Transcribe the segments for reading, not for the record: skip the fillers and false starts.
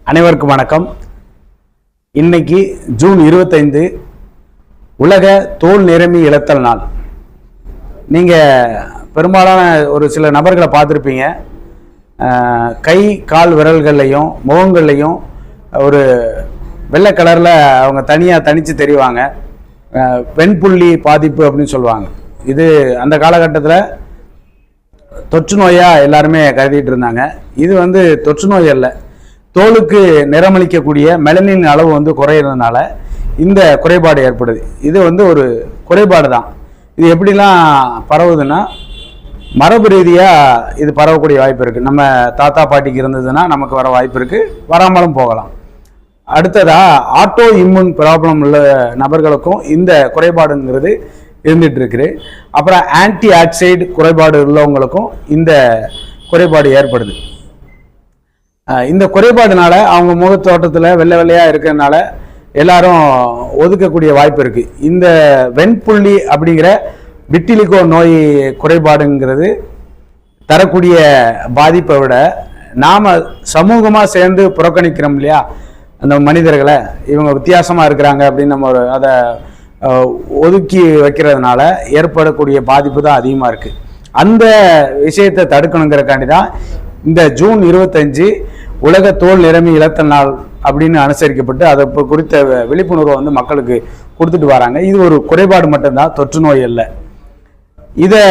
அனைவருக்கும் வணக்கம். இன்னைக்கு ஜூன் 25 உலக தோல் நிறமி இழத்தல் நாள். நீங்கள் பெரும்பாலான ஒரு சில நபர்களை பார்த்துருப்பீங்க. கை கால் விரல்கள்லையும் முகங்கள்லையும் ஒரு வெள்ளை கலரில் அவங்க தனித்து தெரிவாங்க. வெண்புள்ளி பாதிப்பு அப்படின்னு சொல்லுவாங்க. இது அந்த காலகட்டத்தில் தொற்று நோயாக எல்லாருமே கருதிட்டு இருந்தாங்க. இது தொற்று நோய் அல்ல, தோலுக்கு நிறமளிக்கக்கூடிய மெலனின் அளவு குறையிறதுனால இந்த குறைபாடு ஏற்படுது. இது ஒரு குறைபாடு தான். இது எப்படிலாம் பரவுதுன்னா, மரபு ரீதியாக இது பரவக்கூடிய வாய்ப்பு இருக்குது. நம்ம தாத்தா பாட்டிக்கு இருந்ததுன்னா நமக்கு வர வாய்ப்பு இருக்குது, வராமலும் போகலாம். அடுத்ததாக ஆட்டோ இம்யூன் ப்ராப்ளம் உள்ள நபர்களுக்கும் இந்த குறைபாடுங்கிறது இருந்துட்டு இருக்குது. அப்புறம் ஆன்டி ஆக்சைடு குறைபாடு உள்ளவங்களுக்கும் இந்த குறைபாடு ஏற்படுது. இந்த குறைபாடுனால அவங்க முகத்தோட்டத்தில் வெள்ளை வெள்ளையாக இருக்கிறதுனால எல்லாரும் ஒதுக்கக்கூடிய வாய்ப்பு இருக்குது. இந்த வெண்புள்ளி அப்படிங்கிற விட்டிலிகோ நோய் குறைபாடுங்கிறது தரக்கூடிய பாதிப்பை விட நாம் சமூகமாக சேர்ந்து புறக்கணிக்கிறோம் இல்லையா, அந்த மனிதர்களை இவங்க வித்தியாசமாக இருக்கிறாங்க அப்படின்னு நம்ம அதை ஒதுக்கி வைக்கிறதுனால ஏற்படக்கூடிய பாதிப்பு தான் அதிகமாக இருக்குது. அந்த விஷயத்தை தடுக்கணுங்கிறக்காண்டி தான் இந்த ஜூன் 25 உலக தோல் நிறமி இழத்தல் நாள் அப்படின்னு அனுசரிக்கப்பட்டு அதை குறித்த விழிப்புணர்வை மக்களுக்கு கொடுத்துட்டு வராங்க. இது ஒரு குறைபாடு மட்டும்தான், தொற்று நோய் அல்ல. இதை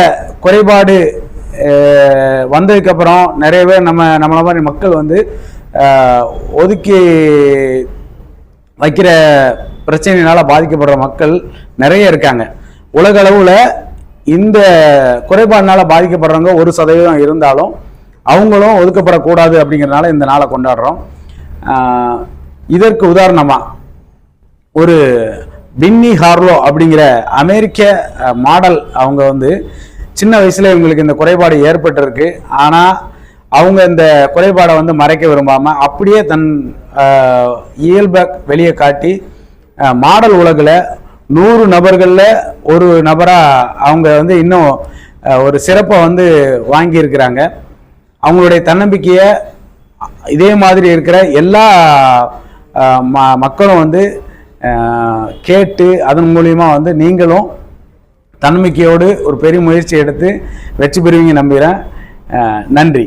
குறைபாடு வந்ததுக்கப்புறம் நிறைய பேர் நம்மளை மாதிரி மக்கள் ஒதுக்கி வைக்கிற பிரச்சனையினால் பாதிக்கப்படுற மக்கள் நிறைய இருக்காங்க. உலக அளவில் இந்த குறைபாடுனால பாதிக்கப்படுறவங்க 1% இருந்தாலும் அவங்களும் ஒதுக்கப்படக்கூடாது அப்படிங்கிறதுனால இந்த நாளை கொண்டாடுறோம். இதற்கு உதாரணமாக ஒரு பின்னி ஹார்லோ அப்படிங்கிற அமெரிக்க மாடல், அவங்க சின்ன வயசுல இவங்களுக்கு இந்த குறைபாடு ஏற்பட்டிருக்கு. ஆனால் அவங்க இந்த குறைபாடை மறைக்க விரும்பாமல் அப்படியே தன் இயல்பை வெளியே காட்டி மாடல் உலகில் 100 நபர்களில் ஒரு நபராக அவங்க இன்னும் ஒரு சிறப்பை வாங்கியிருக்கிறாங்க. அவங்களுடைய தன்னம்பிக்கையை இதே மாதிரி இருக்கிற எல்லா மக்களும் கேட்டு அதன் மூலியமாக நீங்களும் தன்னம்பிக்கையோடு ஒரு பெரிய முயற்சி எடுத்து வெற்றி பெறுவீங்க நம்புகிறேன். நன்றி.